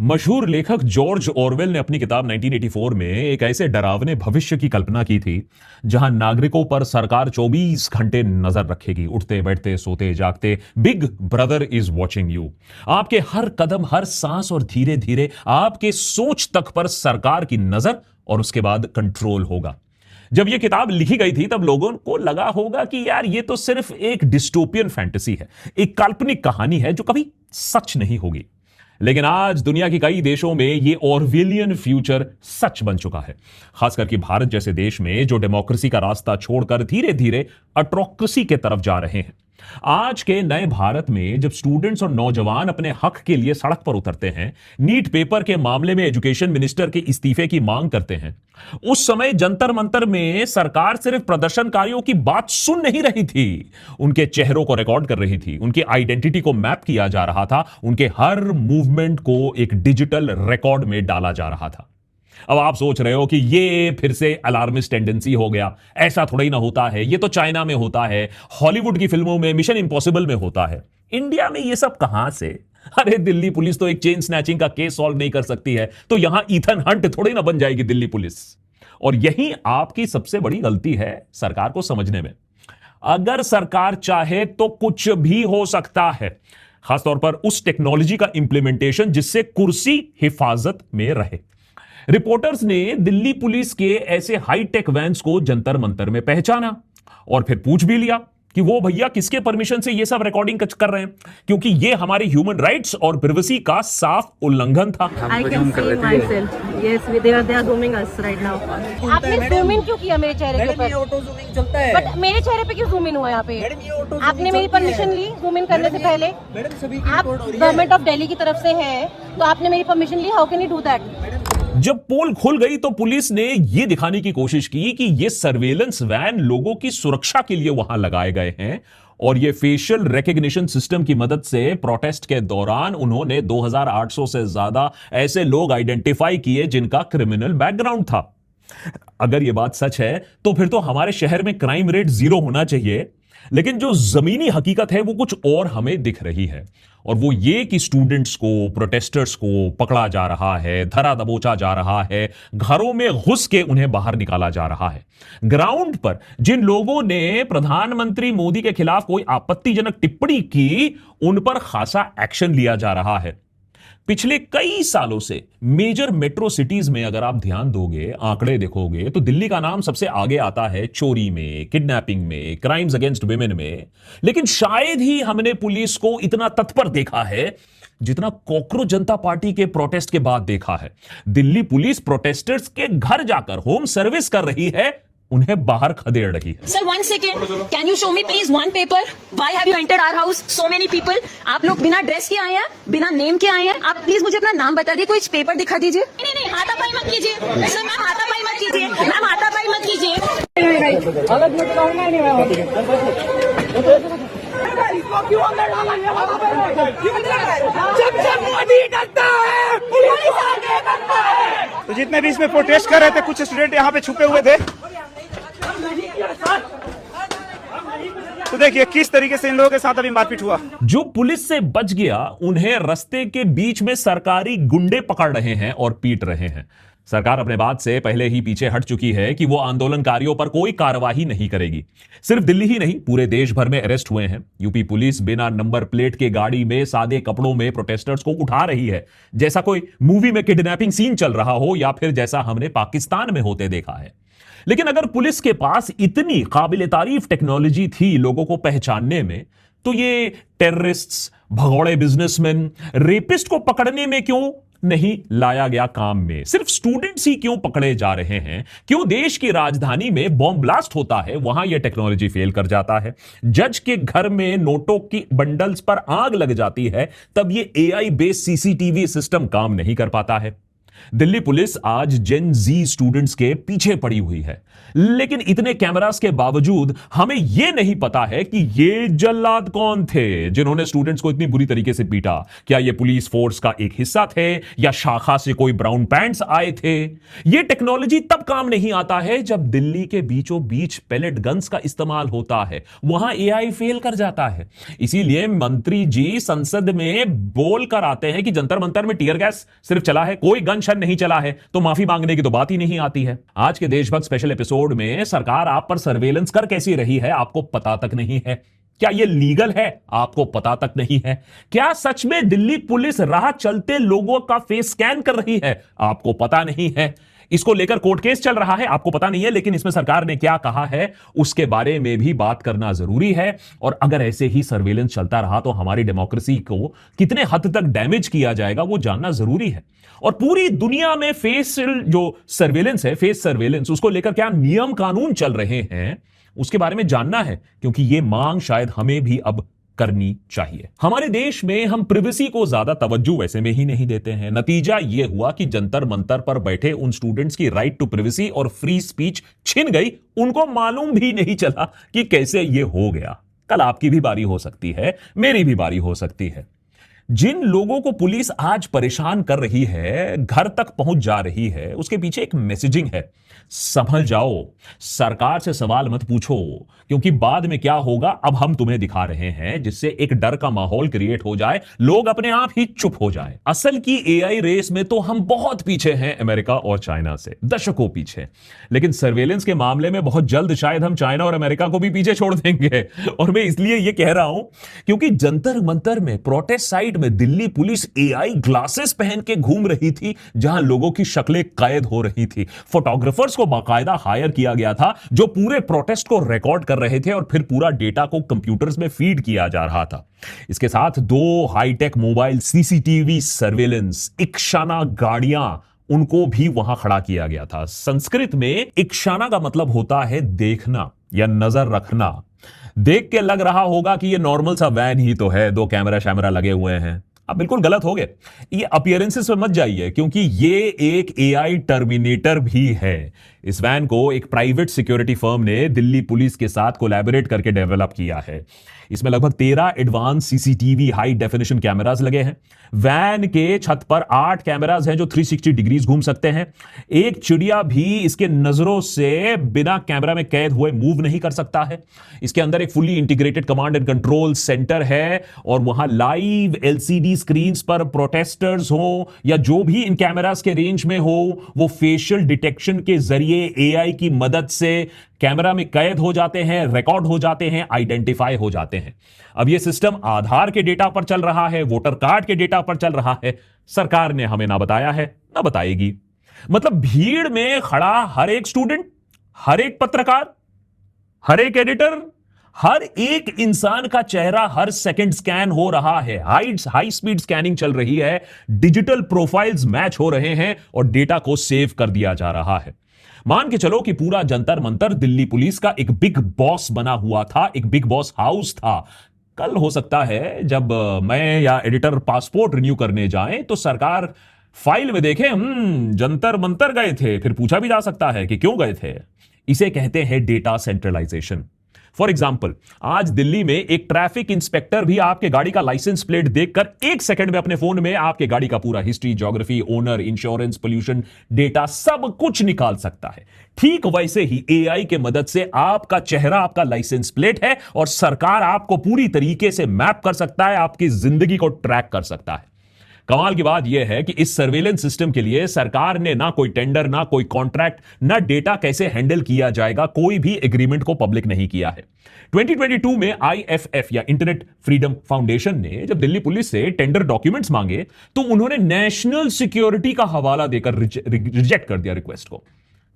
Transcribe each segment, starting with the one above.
मशहूर लेखक George Orwell ने अपनी किताब 1984 में एक ऐसे डरावने भविष्य की कल्पना की थी जहां नागरिकों पर सरकार 24 घंटे नजर रखेगी, उठते बैठते सोते जागते। Big brother is watching you. आपके हर कदम, हर सांस और धीरे धीरे आपके सोच तक पर सरकार की नजर और उसके बाद कंट्रोल होगा। जब यह किताब लिखी गई थी तब लोगों को लगा होगा कि यार ये तो सिर्फ एक डिस्टोपियन फैंटेसी है, एक काल्पनिक कहानी है जो कभी सच नहीं होगी। लेकिन आज दुनिया के कई देशों में ये ऑरवेलियन फ्यूचर सच बन चुका है, खासकर कि भारत जैसे देश में जो डेमोक्रेसी का रास्ता छोड़कर धीरे धीरे ऑटोक्रेसी के तरफ जा रहे हैं। आज के नए भारत में जब स्टूडेंट्स और नौजवान अपने हक के लिए सड़क पर उतरते हैं, नीट पेपर के मामले में एजुकेशन मिनिस्टर के इस्तीफे की मांग करते हैं, उस समय जंतर मंतर में सरकार सिर्फ प्रदर्शनकारियों की बात सुन नहीं रही थी, उनके चेहरों को रिकॉर्ड कर रही थी, उनकी आइडेंटिटी को मैप किया जा रहा था, उनके हर मूवमेंट को एक डिजिटल रिकॉर्ड में डाला जा रहा था। अब आप सोच रहे हो कि ये फिर से अलार्मिस्ट टेंडेंसी हो गया, ऐसा थोड़ा ही ना होता है, ये तो चाइना में होता है, हॉलीवुड की फिल्मों में, मिशन इंपॉसिबल में होता है, इंडिया में ये सब कहां से? अरे दिल्ली पुलिस तो एक चेन स्नैचिंग का केस सॉल्व नहीं कर सकती है, तो यहां ईथन हंट थोड़ी ना बन जाएगी दिल्ली पुलिस। और यही आपकी सबसे बड़ी गलती है सरकार को समझने में। अगर सरकार चाहे तो कुछ भी हो सकता है, खासतौर पर उस टेक्नोलॉजी का इंप्लीमेंटेशन जिससे कुर्सी हिफाजत में रहे। रिपोर्टर्स ने दिल्ली पुलिस के ऐसे हाईटेक वैन्स को जंतर मंतर में पहचाना और फिर पूछ भी लिया कि वो भैया किसके परमिशन से ये सब रिकॉर्डिंग कर रहे हैं, क्योंकि ये हमारे ह्यूमन राइट्स और प्रिवेसी का साफ उल्लंघन था। आपने जूम इन क्यों किया मेरे चेहरे के ऊपर? ऑटो जूमिंग चलता है। बट मेरे चेहरे पे क्यों जूम इन हुआ यहाँ पे? आपने मेरी परमिशन ली जूम इन करने से पहले? आप गवर्नमेंट ऑफ दिल्ली की तरफ से है तो आपने मेरी परमिशन ली, how can you do that? जब पोल खुल गई तो पुलिस ने यह दिखाने की कोशिश की कि ये सर्वेलेंस वैन लोगों की सुरक्षा के लिए वहां लगाए गए हैं, और ये फेशियल रिकग्निशन सिस्टम की मदद से प्रोटेस्ट के दौरान उन्होंने 2800 से ज्यादा ऐसे लोग आइडेंटिफाई किए जिनका क्रिमिनल बैकग्राउंड था। अगर यह बात सच है तो फिर तो हमारे शहर में क्राइम रेट 0 होना चाहिए, लेकिन जो जमीनी हकीकत है वो कुछ और हमें दिख रही है, और वो ये कि स्टूडेंट्स को, प्रोटेस्टर्स को पकड़ा जा रहा है, धरा दबोचा जा रहा है, घरों में घुस के उन्हें बाहर निकाला जा रहा है। ग्राउंड पर जिन लोगों ने प्रधानमंत्री मोदी के खिलाफ कोई आपत्तिजनक टिप्पणी की, उन पर खासा एक्शन लिया जा रहा है। पिछले कई सालों से मेजर मेट्रो सिटीज में अगर आप ध्यान दोगे, आंकड़े देखोगे, तो दिल्ली का नाम सबसे आगे आता है चोरी में, किडनैपिंग में, क्राइम्स अगेंस्ट विमेन में। लेकिन शायद ही हमने पुलिस को इतना तत्पर देखा है जितना कॉकरोच जनता पार्टी के प्रोटेस्ट के बाद देखा है। दिल्ली पुलिस प्रोटेस्टर्स के घर जाकर होम सर्विस कर रही है, उन्हें बाहर खदेड़ रही है। Sir 1 second, can you show me please 1 paper? Why have you entered our house so many people? आप लोग बिना ड्रेस के आए हैं, बिना नेम के आए हैं। आप प्लीज मुझे अपना नाम बता दीजिए, कोई पेपर दिखा दीजिए। नहीं नहीं, हाथापाई मत कीजिए सर, मैम हाथापाई मत कीजिए, मैम हाथापाई मत कीजिए। तो जितने भी इसमें प्रोटेस्ट कर रहे थे, कुछ स्टूडेंट यहाँ पे छुपे हुए थे। तो देखिए किस तरीके से इन लोगों के साथ अभी मारपीट हुआ। जो पुलिस से बच गया, उन्हें रास्ते के बीच में सरकारी गुंडे पकड़ रहे हैं और पीट रहे हैं। सरकार अपने बात से पहले ही पीछे हट चुकी है कि वो आंदोलनकारियों पर कोई कार्रवाई नहीं करेगी। सिर्फ दिल्ली ही नहीं, पूरे देश भर में अरेस्ट हुए हैं। यूपी पुलिस बिना नंबर प्लेट के गाड़ी में सादे कपड़ों में प्रोटेस्टर्स को उठा रही है, जैसा कोई मूवी में किडनैपिंग सीन चल रहा हो, या फिर जैसा हमने पाकिस्तान में होते देखा है। लेकिन अगर पुलिस के पास इतनी काबिल तारीफ टेक्नोलॉजी थी लोगों को पहचानने में, तो ये टेररिस्ट्स, भगोड़े बिजनेसमैन, रेपिस्ट को पकड़ने में क्यों नहीं लाया गया काम में? सिर्फ स्टूडेंट्स ही क्यों पकड़े जा रहे हैं? क्यों देश की राजधानी में बॉम्ब ब्लास्ट होता है, वहां यह टेक्नोलॉजी फेल कर जाता है? जज के घर में नोटों की बंडल्स पर आग लग जाती है, तब यह एआई बेस्ड सीसीटीवी सिस्टम काम नहीं कर पाता है। दिल्ली पुलिस आज जेन जी स्टूडेंट्स के पीछे पड़ी हुई है, लेकिन इतने कैमरास के बावजूद हमें यह नहीं पता है कि ये जल्लाद कौन थे जिन्होंने स्टूडेंट्स को इतनी बुरी तरीके से पीटा। क्या ये पुलिस फोर्स का एक हिस्सा थे या शाखा से कोई ब्राउन पैंट्स आए थे? ये टेक्नोलॉजी तब काम नहीं आता है जब दिल्ली के बीचों बीच पैलेट गन्स का इस्तेमाल होता है, वहां एआई फेल कर जाता है। इसीलिए मंत्री जी संसद में बोल कर आते हैं कि जंतर मंतर में टीयर गैस सिर्फ चला है, कोई गन शन नहीं चला है, तो माफी मांगने की तो बात ही नहीं आती है। आज के देशभक्त स्पेशल एपिसोड में सरकार आप पर सर्वेलेंस कर कैसी रही है आपको पता तक नहीं है। क्या यह लीगल है आपको पता तक नहीं है। क्या सच में दिल्ली पुलिस राह चलते लोगों का फेस स्कैन कर रही है आपको पता नहीं है। इसको लेकर कोर्ट केस चल रहा है आपको पता नहीं है, लेकिन इसमें सरकार ने क्या कहा है उसके बारे में भी बात करना जरूरी है। और अगर ऐसे ही सर्वेलेंस चलता रहा तो हमारी डेमोक्रेसी को कितने हद तक डैमेज किया जाएगा वो जानना जरूरी है। और पूरी दुनिया में फेस जो सर्वेलेंस है, फेस सर्वेलेंस, उसको लेकर क्या नियम कानून चल रहे हैं उसके बारे में जानना है, क्योंकि यह मांग शायद हमें भी अब करनी चाहिए। हमारे देश में हम प्रिवेसी को ज्यादा तवज्जो वैसे में ही नहीं देते हैं। नतीजा यह हुआ कि जंतर मंतर पर बैठे उन स्टूडेंट्स की राइट टू प्रिवेसी और फ्री स्पीच छिन गई। उनको मालूम भी नहीं चला कि कैसे यह हो गया। कल आपकी भी बारी हो सकती है, मेरी भी बारी हो सकती है। जिन लोगों को पुलिस आज परेशान कर रही है, घर तक पहुंच जा रही है, उसके पीछे एक मैसेजिंग है। संभल जाओ, सरकार से सवाल मत पूछो, क्योंकि बाद में क्या होगा अब हम तुम्हें दिखा रहे हैं, जिससे एक डर का माहौल क्रिएट हो जाए, लोग अपने आप ही चुप हो जाए। असल की एआई रेस में तो हम बहुत पीछे हैं अमेरिका और चाइना से, दशकों पीछे। लेकिन सर्वेलेंस के मामले में बहुत जल्द शायद हम चाइना और अमेरिका को भी पीछे छोड़ देंगे। और मैं इसलिए यह कह रहा हूं क्योंकि जंतर मंतर में प्रोटेस्ट साइट में दिल्ली पुलिस एआई ग्लासेस पहन के घूम रही थी, जहां लोगों की शक्लें कैद हो रही थी। फोटोग्राफर्स को बाकायदा हायर किया गया था जो पूरे प्रोटेस्ट को रिकॉर्ड कर रहे थे और फिर पूरा डेटा को कंप्यूटर्स में फीड किया जा रहा था। इसके साथ 2 हाईटेक मोबाइल सीसीटीवी सर्वेलेंस इक्शाना गाड़ियां, उनको भी वहां खड़ा किया गया था। संस्कृत में इक्शाना का मतलब होता है देखना या नजर रखना। देख के लग रहा होगा कि ये नॉर्मल सा वैन ही तो है, 2 कैमरा शैमरा लगे हुए हैं। आप बिल्कुल गलत हो गए। ये अपीयरेंसेस पे मत जाइए, क्योंकि ये एक एआई टर्मिनेटर भी है। इस वैन को एक प्राइवेट सिक्योरिटी फर्म ने दिल्ली पुलिस के साथ कोलैबोरेट करके डेवलप किया है। इसमें लगभग 13 advance CCTV high definition cameras लगे हैं। वैन के छत पर 8 कैमरास हैं जो 360 डिग्रीज घूम सकते हैं। एक चिड़िया भी इसके नजरों से बिना कैमरा में कैद हुए मूव नहीं कर सकता है। इसके अंदर एक fully integrated command and control centre है और वहां लाइव एलसीडी स्क्रीन पर प्रोटेस्टर्स हो या जो भी इन कैमरास के रेंज में हो, वो फेशियल डिटेक्शन के जरिए एआई की मदद से कैमरा में कैद हो जाते हैं, रिकॉर्ड हो जाते हैं, आइडेंटिफाई हो जाते हैं। अब यह सिस्टम आधार के डेटा पर चल रहा है, वोटर कार्ड के डेटा पर चल रहा है। सरकार ने हमें ना बताया है, ना बताएगी। मतलब भीड़ में खड़ा हर एक स्टूडेंट, हर एक पत्रकार, हर एक एडिटर, हर एक इंसान का चेहरा हर सेकंड स्कैन हो रहा है। हाई स्पीड स्कैनिंग चल रही है, डिजिटल प्रोफाइल्स मैच हो रहे हैं और डेटा को सेव कर दिया जा रहा है। मान के चलो कि पूरा जंतर मंतर दिल्ली पुलिस का एक बिग बॉस बना हुआ था, एक बिग बॉस हाउस था। कल हो सकता है जब मैं या एडिटर पासपोर्ट रिन्यू करने जाएं तो सरकार फाइल में देखे जंतर मंतर गए थे, फिर पूछा भी जा सकता है कि क्यों गए थे। इसे कहते हैं डेटा सेंट्रलाइजेशन। फॉर एग्जाम्पल, आज दिल्ली में एक ट्रैफिक इंस्पेक्टर भी आपके गाड़ी का लाइसेंस प्लेट देखकर 1 सेकंड में अपने फोन में आपके गाड़ी का पूरा history, geography, owner, insurance, pollution data सब कुछ निकाल सकता है। ठीक वैसे ही एआई के मदद से आपका चेहरा आपका लाइसेंस प्लेट है और सरकार आपको पूरी तरीके से मैप कर सकता है, आपकी जिंदगी को ट्रैक कर सकता है। कमाल की बात यह है कि इस सर्वेलेंस सिस्टम के लिए सरकार ने ना कोई टेंडर, ना कोई कॉन्ट्रैक्ट, ना डेटा कैसे हैंडल किया जाएगा, कोई भी एग्रीमेंट को पब्लिक नहीं किया है। 2022 में आईएफएफ या इंटरनेट फ्रीडम फाउंडेशन ने जब दिल्ली पुलिस से टेंडर डॉक्यूमेंट्स मांगे तो उन्होंने नेशनल सिक्योरिटी का हवाला देकर रिजेक्ट कर दिया रिक्वेस्ट को।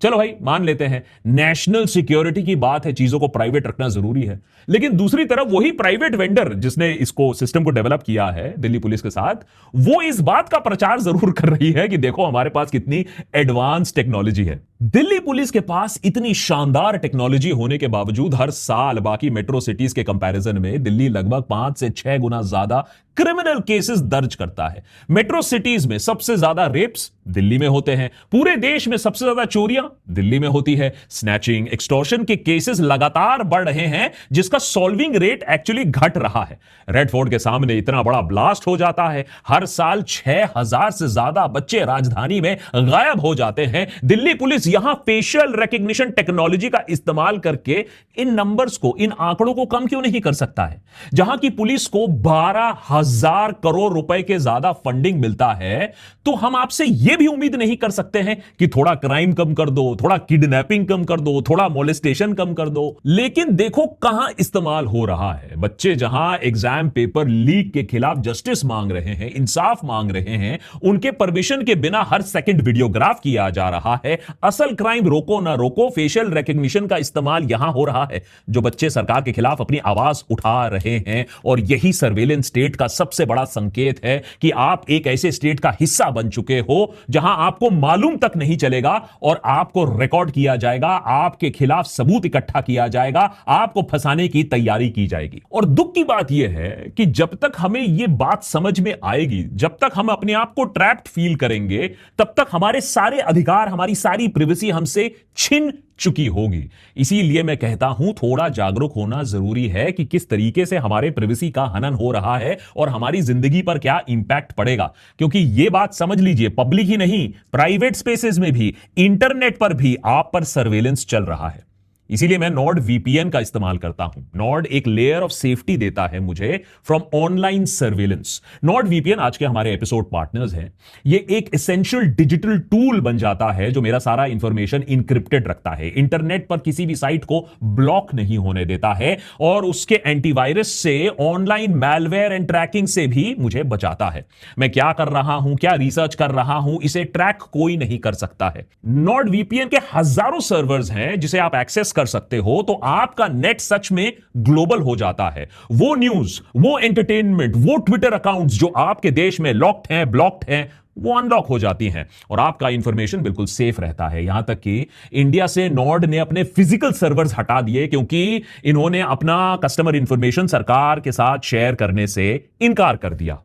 चलो भाई मान लेते हैं नेशनल सिक्योरिटी की बात है, चीजों को प्राइवेट रखना जरूरी है, लेकिन दूसरी तरफ वही प्राइवेट वेंडर जिसने इसको सिस्टम को डेवलप किया है दिल्ली पुलिस के साथ, वो इस बात का प्रचार जरूर कर रही है कि देखो हमारे पास कितनी एडवांस टेक्नोलॉजी है। दिल्ली पुलिस के पास इतनी शानदार टेक्नोलॉजी होने के बावजूद हर साल बाकी मेट्रो सिटीज के कंपैरिजन में दिल्ली लगभग 5 से 6 गुना ज्यादा क्रिमिनल केसेस दर्ज करता है। मेट्रो सिटीज में सबसे ज्यादा रेप्स दिल्ली में होते हैं, पूरे देश में सबसे ज्यादा चोरियां दिल्ली में होती है, स्नैचिंग, एक्सटॉर्शन के केसेस लगातार बढ़ रहे हैं, जिसका सॉल्विंग रेट एक्चुअली घट रहा है। रेड फोर्ट के सामने इतना बड़ा ब्लास्ट हो जाता है, हर साल 6000 से ज्यादा बच्चे राजधानी में गायब हो जाते हैं। दिल्ली पुलिस यहां फेशियल रिकॉग्निशन टेक्नोलॉजी का इस्तेमाल करके इन नंबर्स को, इन आंकड़ों को कम क्यों नहीं कर सकता है? जहां की पुलिस को 12,000 करोड़ रुपए के ज्यादा फंडिंग मिलता है, तो हम आपसे यह भी उम्मीद नहीं कर सकते हैं कि थोड़ा क्राइम कम कर दो, थोड़ा किडनैपिंग कम कर दो, थोड़ा मोलेस्टेशन कम कर दो। लेकिन देखो कहां इस्तेमाल हो रहा है। बच्चे जहां एग्जाम पेपर लीक के खिलाफ जस्टिस मांग रहे हैं, इंसाफ मांग रहे हैं, उनके परमिशन के बिना हर सेकंड वीडियोग्राफ किया जा रहा है। असल क्राइम रोको ना रोको, फेशियल रिकॉग्निशन का इस्तेमाल यहां हो रहा है। जो बच्चे सरकार के खिलाफ अपनी आवाज उठा रहे हैं, और यही सर्वेलेंस स्टेट का सबसे बड़ा संकेत है कि आप एक ऐसे स्टेट का हिस्सा बन चुके हो जहां आपको मालूम तक नहीं चलेगा और आपको रिकॉर्ड किया जाएगा, आपके खिलाफ सबूत इकट्ठा किया जाएगा, आपको फंसाने की तैयारी की जाएगी। और दुख की बात यह है कि जब तक हमें यह बात समझ में आएगी, जब तक हम अपने आप को ट्रैप्ड फील करेंगे, तब तक हमारे सारे अधिकार, हमारी सारी प्राइवेसी हमसे छिन चुकी होगी। इसीलिए मैं कहता हूं थोड़ा जागरूक होना जरूरी है कि किस तरीके से हमारे प्राइवेसी का हनन हो रहा है और हमारी जिंदगी पर क्या इंपैक्ट पड़ेगा। क्योंकि यह बात समझ लीजिए, पब्लिक ही नहीं, प्राइवेट स्पेसेस में भी, इंटरनेट पर भी आप पर सर्वेलेंस चल रहा है। इसीलिए मैं नॉर्ड वीपीएन का इस्तेमाल करता हूं। नॉर्ड एक लेयर ऑफ सेफ्टी देता है मुझे from online surveillance. Nord VPN आज के हमारे एपिसोड पार्टनर्स हैं। ये एक एसेंशियल डिजिटल टूल बन जाता है जो मेरा सारा इंफॉर्मेशन इंक्रिप्टेड रखता है, इंटरनेट पर किसी भी साइट को ब्लॉक नहीं होने देता है, और उसके एंटीवायरस से, ऑनलाइन मैलवेयर एंड ट्रैकिंग से भी मुझे बचाता है। मैं क्या कर रहा हूं, क्या रिसर्च कर रहा हूं, इसे ट्रैक कोई नहीं कर सकता है। नॉर्ड वीपीएन के हजारों सर्वर्स हैं जिसे आप एक्सेस कर सकते हो, तो आपका नेट सच में ग्लोबल हो जाता है। वो न्यूज, वो एंटरटेनमेंट, वो ट्विटर अकाउंट्स जो आपके देश में लॉक्ड हैं, ब्लॉक्ड हैं, वो अनलॉक हो जाती हैं और आपका इंफॉर्मेशन बिल्कुल सेफ रहता है। यहां तक कि इंडिया से नॉर्ड ने अपने फिजिकल सर्वर्स हटा दिए क्योंकि इन्होंने अपना कस्टमर इंफॉर्मेशन सरकार के साथ शेयर करने से इनकार कर दिया।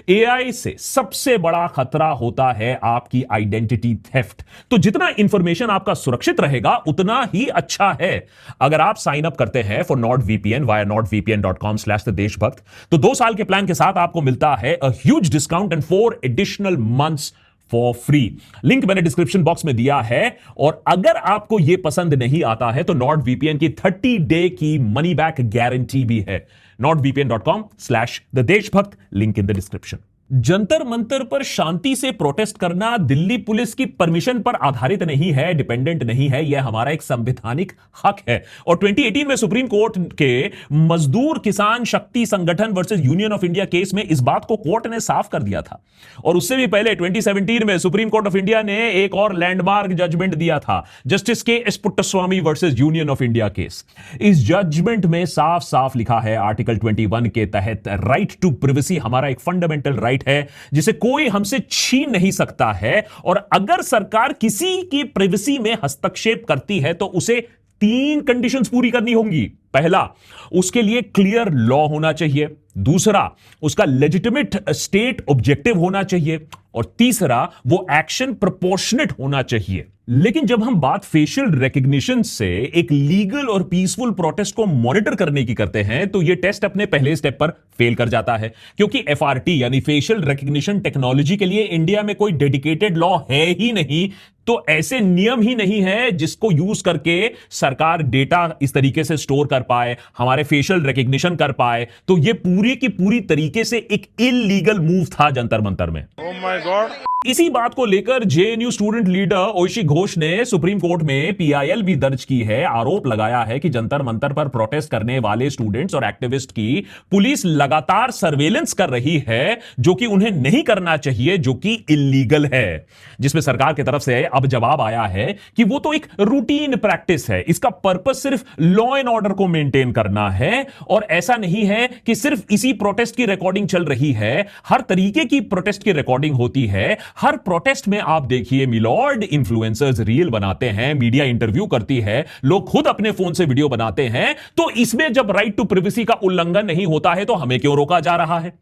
एआई से सबसे बड़ा खतरा होता है आपकी आइडेंटिटी थेफ्ट। तो जितना इंफॉर्मेशन आपका सुरक्षित रहेगा उतना ही अच्छा है। अगर आप साइन अप करते हैं फॉर NordVPN वाया nordvpn.com/देशभक्त, तो 2 साल के प्लान के साथ आपको मिलता है a huge discount and 4 additional months for free. Link मैंने डिस्क्रिप्शन बॉक्स में दिया है। और अगर आपको यह पसंद नहीं आता है तो NordVPN की 30 डे की मनी बैक गारंटी भी है। nordvpn.com/देशभक्त, link in the description. Jantar Mantar पर शांति से प्रोटेस्ट करना दिल्ली पुलिस की परमिशन पर आधारित नहीं है, डिपेंडेंट नहीं है, यह हमारा एक संवैधानिक हक है। और 2018 में सुप्रीम कोर्ट के मजदूर किसान शक्ति संगठन versus union of India case में इस बात को कोर्ट ने साफ कर दिया था। और उससे भी पहले 2017 में सुप्रीम कोर्ट ऑफ इंडिया ने एक और लैंडमार्क जजमेंट दिया था, जस्टिस के Puttaswamy versus union of India case. इस जजमेंट में साफ साफ लिखा है आर्टिकल 21 के तहत राइट टू प्राइवेसी हमारा एक फंडामेंटल राइट है जिसे कोई हमसे छीन नहीं सकता है। और अगर सरकार किसी की प्राइवेसी में हस्तक्षेप करती है तो उसे 3 कंडीशंस पूरी करनी होंगी। पहला, उसके लिए क्लियर लॉ होना चाहिए। दूसरा, उसका लेजिटिमेट स्टेट ऑब्जेक्टिव होना चाहिए। और तीसरा, वो एक्शन प्रोपोर्शनेट होना चाहिए। लेकिन जब हम बात फेशियल रिकॉग्निशन से एक लीगल और पीसफुल प्रोटेस्ट को मॉनिटर करने की करते हैं तो यह टेस्ट अपने पहले स्टेप पर फेल कर जाता है, क्योंकि एफआरटी यानी फेशियल रिकॉग्निशन टेक्नोलॉजी के लिए इंडिया में कोई डेडिकेटेड लॉ है ही नहीं। तो ऐसे नियम ही नहीं है जिसको यूज करके सरकार डेटा इस तरीके से स्टोर कर पाए, हमारे फेशियल रिकॉग्निशन कर पाए। तो यह पूरी की पूरी तरीके से एक इलीगल मूव था जंतर मंतर में। Oh my God. इसी बात को लेकर जेएनयू स्टूडेंट लीडर ओइशी घोष ने सुप्रीम कोर्ट में पीआईएल भी दर्ज की है। आरोप लगाया है कि जंतर मंतर पर प्रोटेस्ट करने वाले स्टूडेंट्स और एक्टिविस्ट की पुलिस लगातार सर्वेलेंस कर रही है, जो कि उन्हें नहीं करना चाहिए, जो कि इलीगल है। जिसमें सरकार की तरफ से अब जवाब आया है कि वो तो एक रूटीन प्रैक्टिस है, इसका पर्पस सिर्फ लॉ एंड ऑर्डर को मेंटेन करना है। और ऐसा नहीं है कि सिर्फ इसी प्रोटेस्ट की रिकॉर्डिंग चल रही है, हर तरीके की प्रोटेस्ट की रिकॉर्डिंग होती है। हर प्रोटेस्ट में आप देखिए मिलॉर्ड इन्फ्लुएंसर्स रील बनाते हैं, मीडिया इंटरव्यू करती है, लोग खुद अपने फोन से वीडियो बनाते हैं। तो इसमें जब राइट टू प्रिवेसी का उल्लंघन नहीं होता है तो हमें क्यों रोका जा रहा है?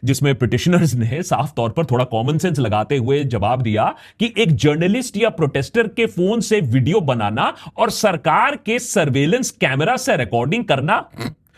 जिसमें पिटिशनर्स ने साफ तौर पर थोड़ा कॉमन सेंस लगाते हुए जवाब दिया कि एक जर्नलिस्ट या प्रोटेस्टर के फोन से वीडियो बनाना और सरकार के सर्वेलेंस कैमरा से रिकॉर्डिंग करना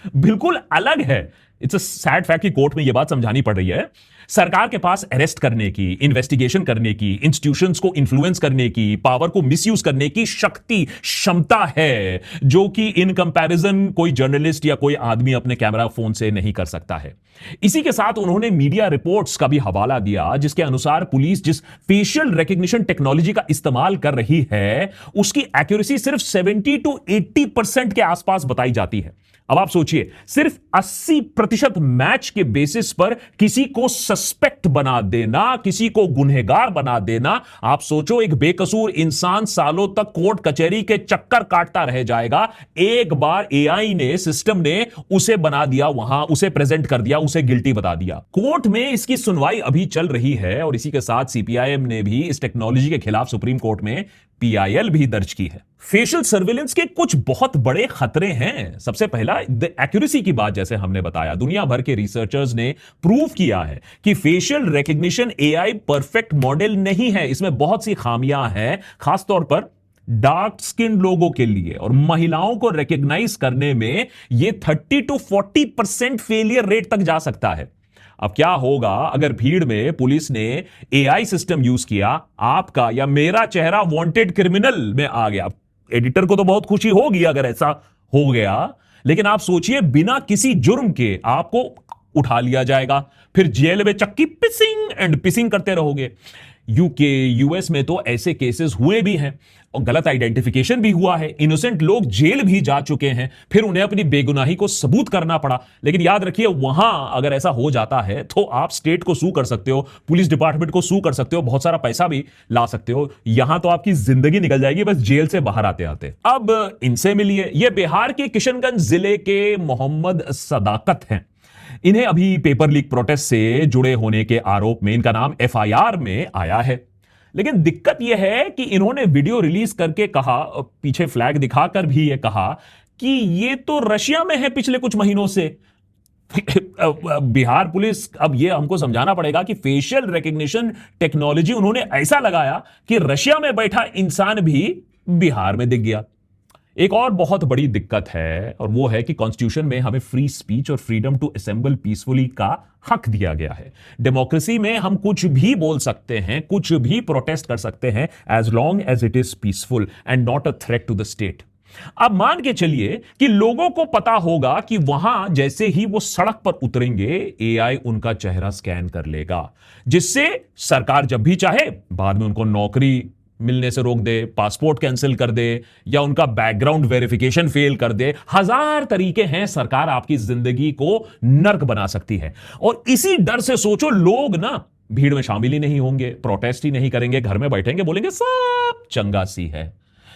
बिल्कुल अलग है। इट्स अ सैड फैक्ट कि कोर्ट में यह बात समझानी पड़ रही है। सरकार के पास अरेस्ट करने की, इन्वेस्टिगेशन करने की, इंस्टीट्यूशंस को इन्फ्लुएंस करने की, पावर को मिसयूज करने की शक्ति, क्षमता है, जो कि इन कंपैरिजन कोई जर्नलिस्ट या कोई आदमी अपने कैमरा फोन से नहीं कर सकता है। इसी के साथ उन्होंने मीडिया रिपोर्ट्स का भी हवाला दिया, जिसके अनुसार पुलिस जिस फेशियल रिकग्निशन टेक्नोलॉजी का इस्तेमाल कर रही है उसकी एक्यूरेसी सिर्फ 70 to 80% के आसपास बताई जाती है। अब आप सोचिए, सिर्फ 80% मैच के बेसिस पर किसी को सस्पेक्ट बना देना, किसी को गुनहगार बना देना। आप सोचो, एक बेकसूर इंसान सालों तक कोर्ट कचहरी के चक्कर काटता रह जाएगा। एक बार एआई ने, सिस्टम ने उसे बना दिया, वहां उसे प्रेजेंट कर दिया, उसे गिल्टी बता दिया। कोर्ट में इसकी सुनवाई अभी चल रही है और इसी के साथ सीपीआईएम ने भी इस टेक्नोलॉजी के खिलाफ सुप्रीम कोर्ट में पीआईएल भी दर्ज की है। फेशियल सर्विलेंस के कुछ बहुत बड़े खतरे हैं। सबसे पहला एक्यूरेसी की बात, जैसे हमने बताया, दुनिया भर के रिसर्चर्स ने प्रूव किया है कि facial recognition AI perfect model नहीं है, इसमें बहुत सी खामियां हैं, खासतौर पर डार्क स्किन लोगों के लिए और महिलाओं को रिकग्नाइज करने में यह 30 to 40% फेलियर रेट तक जा सकता है। अब क्या होगा अगर भीड़ में पुलिस ने एआई सिस्टम यूज किया, आपका या मेरा चेहरा वांटेड क्रिमिनल में आ गया? एडिटर को तो बहुत खुशी होगी अगर ऐसा हो गया, लेकिन आप सोचिए, बिना किसी जुर्म के आपको उठा लिया जाएगा, फिर जेल में चक्की पिसिंग एंड पिसिंग करते रहोगे। यूके, यूएस में तो ऐसे केसेस हुए भी हैं और गलत आइडेंटिफिकेशन भी हुआ है, इनोसेंट लोग जेल भी जा चुके हैं, फिर उन्हें अपनी बेगुनाही को सबूत करना पड़ा। लेकिन याद रखिए, वहां अगर ऐसा हो जाता है तो आप स्टेट को सू कर सकते हो, पुलिस डिपार्टमेंट को सू कर सकते हो, बहुत सारा पैसा भी ला सकते हो। यहां तो आपकी जिंदगी निकल जाएगी बस जेल से बाहर आते आते। अब इनसे मिलिए, ये बिहार के किशनगंज जिले के मोहम्मद सदाकत हैं। इन्हें अभी पेपर लीक प्रोटेस्ट से जुड़े होने के आरोप में इनका नाम एफआईआर में आया है। लेकिन दिक्कत यह है कि इन्होंने वीडियो रिलीज करके कहा, पीछे फ्लैग दिखाकर भी यह कहा कि ये तो रशिया में है पिछले कुछ महीनों से। बिहार पुलिस, अब यह हमको समझाना पड़ेगा कि फेशियल रिकग्निशन टेक्नोलॉजी उन्होंने ऐसा लगाया कि रशिया में बैठा इंसान भी बिहार में दिख गया। एक और बहुत बड़ी दिक्कत है और वो है कि कॉन्स्टिट्यूशन में हमें फ्री स्पीच और फ्रीडम टू असेंबल पीसफुली का हक दिया गया है। डेमोक्रेसी में हम कुछ भी बोल सकते हैं, कुछ भी प्रोटेस्ट कर सकते हैं, as long as it is peaceful and not a threat to the state. अब मान के चलिए कि लोगों को पता होगा कि वहां जैसे ही वो सड़क पर उतरेंगे, एआई उनका चेहरा स्कैन कर लेगा, जिससे सरकार जब भी चाहे बाद में उनको नौकरी मिलने से रोक दे, पासपोर्ट कैंसिल कर दे या उनका बैकग्राउंड वेरिफिकेशन फेल कर दे। हजार तरीके हैं, सरकार आपकी जिंदगी को नर्क बना सकती है। और इसी डर से सोचो, लोग ना भीड़ में शामिल ही नहीं होंगे, प्रोटेस्ट ही नहीं करेंगे, घर में बैठेंगे, बोलेंगे सब चंगा सी है।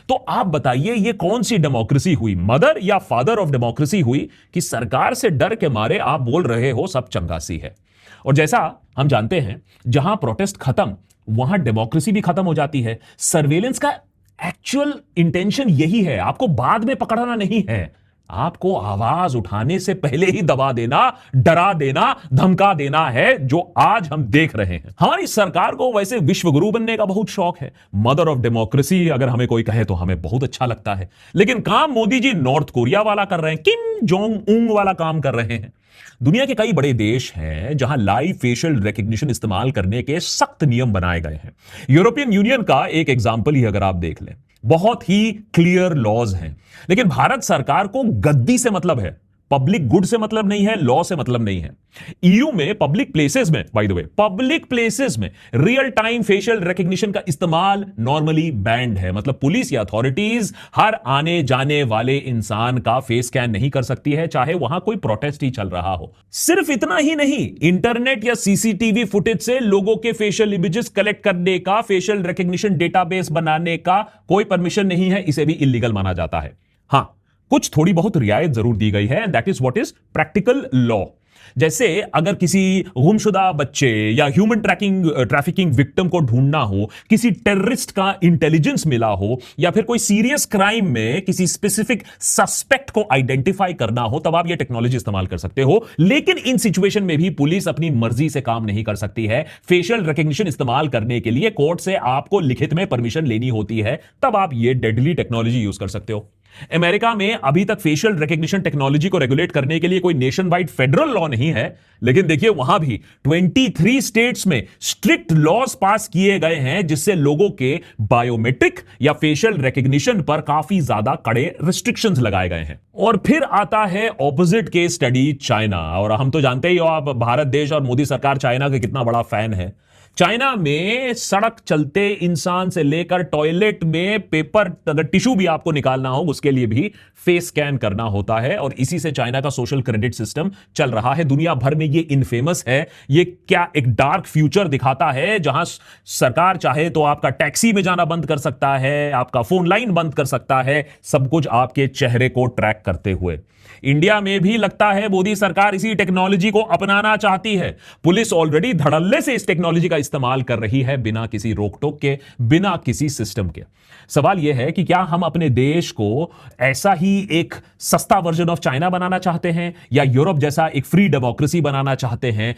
तो आप बताइए, ये कौन सी डेमोक्रेसी हुई, मदर या फादर ऑफ डेमोक्रेसी हुई, कि सरकार से डर के मारे आप बोल रहे हो सब चंगा सी है। और जैसा हम जानते हैं, जहां प्रोटेस्ट खत्म वहां डेमोक्रेसी भी खत्म हो जाती है। सर्वेलेंस का एक्चुअल इंटेंशन यही है, आपको बाद में पकड़ना नहीं है, आपको आवाज उठाने से पहले ही दबा देना, डरा देना, धमका देना है, जो आज हम देख रहे हैं। हमारी सरकार को वैसे विश्वगुरु बनने का बहुत शौक है, मदर ऑफ डेमोक्रेसी अगर हमें कोई कहे तो हमें बहुत अच्छा लगता है। लेकिन काम मोदी जी नॉर्थ कोरिया वाला कर रहे हैं, किम जोंग उंग वाला काम कर रहे हैं। दुनिया के कई बड़े देश हैं जहां लाइव फेशियल रिकग्निशन इस्तेमाल करने के सख्त नियम बनाए गए हैं। यूरोपियन यूनियन का एक एग्जांपल ही अगर आप देख लें, बहुत ही क्लियर लॉज हैं। लेकिन भारत सरकार को गद्दी से मतलब है, पब्लिक गुड से मतलब नहीं है, लॉ से मतलब नहीं है। ईयू में पब्लिक प्लेसेस में, by the way, public places में रियल टाइम फेशियल रिकग्निशन का इस्तेमाल नॉर्मली बैंड है। मतलब पुलिस या अथॉरिटीज हर आने जाने वाले इंसान का फेस स्कैन नहीं कर सकती है, चाहे वहां कोई प्रोटेस्ट ही चल रहा हो। सिर्फ इतना ही नहीं, इंटरनेट या सीसीटीवी फुटेज से लोगों के फेशियल इमेजेस कलेक्ट करने का, फेशियल रिकग्निशन डेटाबेस बनाने का कोई परमिशन नहीं है, इसे भी इलीगल माना जाता है। हां, कुछ थोड़ी बहुत रियायत जरूर दी गई है, that is what is practical law. जैसे अगर किसी गुमशुदा बच्चे या ह्यूमन ट्रैफिकिंग विक्टिम को ढूंढना हो, किसी टेररिस्ट का इंटेलिजेंस मिला हो, या फिर कोई सीरियस क्राइम में किसी स्पेसिफिक सस्पेक्ट को आइडेंटिफाई करना हो, तब आप ये टेक्नोलॉजी इस्तेमाल कर सकते हो। लेकिन इन सिचुएशन में भी पुलिस अपनी मर्जी से काम नहीं कर सकती है। फेशियल रिकग्निशन इस्तेमाल करने के लिए कोर्ट से आपको लिखित में परमिशन लेनी होती है, तब आप ये डेडली टेक्नोलॉजी यूज कर सकते हो। अमेरिका में अभी तक फेशियल रिकग्निशन टेक्नोलॉजी को रेगुलेट करने के लिए कोई नेशन वाइड फेडरल लॉ नहीं है, लेकिन देखिए वहां भी 23 स्टेट्स में स्ट्रिक्ट लॉज पास किए गए हैं, जिससे लोगों के बायोमेट्रिक या फेशियल रिकग्निशन पर काफी ज्यादा कड़े रिस्ट्रिक्शंस लगाए गए हैं। और फिर आता है ऑपोजिट केस स्टडी, चाइना। और हम तो जानते ही हो आप, भारत देश और मोदी सरकार चाइना के कितना बड़ा फैन है। चाइना में सड़क चलते इंसान से लेकर टॉयलेट में पेपर, अगर टिश्यू भी आपको निकालना हो उसके लिए भी फेस स्कैन करना होता है, और इसी से चाइना का सोशल क्रेडिट सिस्टम चल रहा है। दुनिया भर में ये इनफेमस है। ये क्या एक डार्क फ्यूचर दिखाता है, जहां सरकार चाहे तो आपका टैक्सी में जाना बंद कर सकता है, आपका फोन लाइन बंद कर सकता है, सब कुछ आपके चेहरे को ट्रैक करते हुए। इंडिया में भी लगता है मोदी सरकार इसी टेक्नोलॉजी को अपनाना चाहती है। पुलिस ऑलरेडी धड़ल्ले से इस टेक्नोलॉजी का इस्तेमाल कर रही है, बिना किसी रोक टोक के, बिना किसी सिस्टम के। सवाल यह है कि क्या हम अपने देश को ऐसा ही एक सस्ता वर्जन ऑफ चाइना बनाना चाहते हैं, या यूरोप जैसा एक फ्री डेमोक्रेसी बनाना चाहते हैं,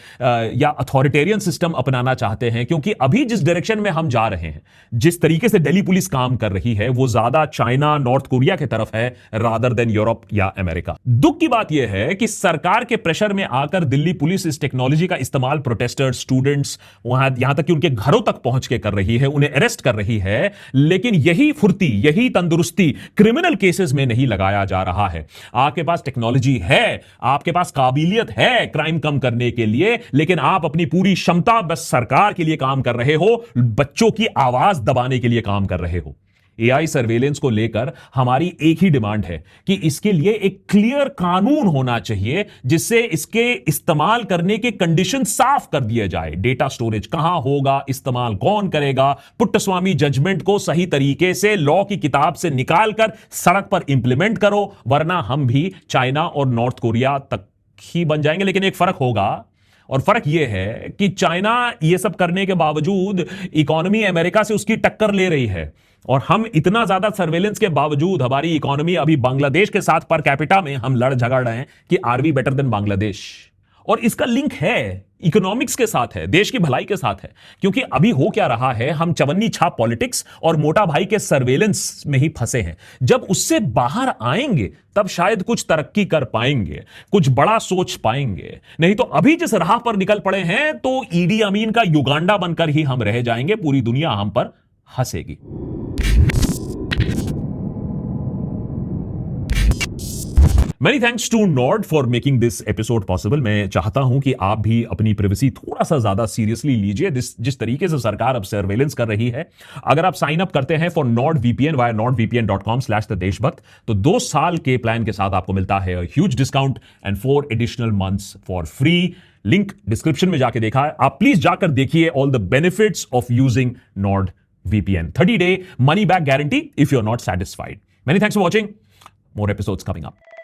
या अथॉरिटेरियन सिस्टम अपनाना चाहते हैं? क्योंकि अभी जिस डायरेक्शन में हम जा रहे हैं, जिस तरीके से दिल्ली पुलिस काम कर रही है, वो ज्यादा चाइना, नॉर्थ कोरिया की तरफ है रादर देन यूरोप या अमेरिका। दुख की बात यह है कि सरकार के प्रेशर में आकर दिल्ली पुलिस इस टेक्नोलॉजी का इस्तेमाल प्रोटेस्टर्स, स्टूडेंट्स, यहां तक कि उनके घरों तक पहुंच के कर रही है, उन्हें अरेस्ट कर रही है। लेकिन यही फुर्ती, यही तंदुरुस्ती क्रिमिनल केसेस में नहीं लगाया जा रहा है। आपके पास टेक्नोलॉजी है, आपके पास काबिलियत है क्राइम कम करने के लिए, लेकिन आप अपनी पूरी क्षमता बस सरकार के लिए काम कर रहे हो, बच्चों की आवाज दबाने के लिए काम कर रहे हो। एआई सर्वेलेंस को लेकर हमारी एक ही डिमांड है कि इसके लिए एक क्लियर कानून होना चाहिए, जिससे इसके इस्तेमाल करने के कंडीशन साफ कर दिए जाए। डेटा स्टोरेज कहां होगा, इस्तेमाल कौन करेगा, पुट्टस्वामी जजमेंट को सही तरीके से लॉ की किताब से निकालकर सड़क पर इंप्लीमेंट करो, वरना हम भी चाइना और नॉर्थ कोरिया तक ही बन जाएंगे। लेकिन एक फर्क होगा, और फर्क यह है कि चाइना यह सब करने के बावजूद इकोनॉमी अमेरिका से उसकी टक्कर ले रही है, और हम इतना ज्यादा सर्वेलेंस के बावजूद हमारी इकोनॉमी अभी बांग्लादेश के साथ पर कैपिटा में हम लड़ झगड़ रहे हैं कि are we better than Bangladesh. और इसका लिंक है, इकोनॉमिक्स के साथ है, देश की भलाई के साथ है। क्योंकि अभी हो क्या रहा है, हम चवन्नी छाप पॉलिटिक्स और मोटा भाई के सर्वेलेंस में ही फंसे हैं। जब उससे बाहर आएंगे तब शायद कुछ तरक्की कर पाएंगे, कुछ बड़ा सोच पाएंगे। नहीं तो अभी जिस राह पर निकल पड़े हैं, तो ईडी अमीन का युगांडा बनकर ही हम रह जाएंगे, पूरी दुनिया हम पर हंसेगी। Many thanks to Nord for making this episode possible। मैं चाहता हूं कि आप भी अपनी प्राइवेसी थोड़ा सा ज्यादा सीरियसली लीजिए, जिस तरीके से सरकार अब सर्वेलेंस कर रही है। अगर आप साइन अप करते हैं फॉर NordVPN via nordvpn.com/thedeशभक्त, तो 2 साल के प्लान के साथ आपको मिलता है huge discount and 4 additional months for free. Link description में जाके देखा है, आप प्लीज जाकर देखिए all the benefits of using NordVPN। 30-day money back guarantee if you're not satisfied। Many thanks for watching। More episodes coming up।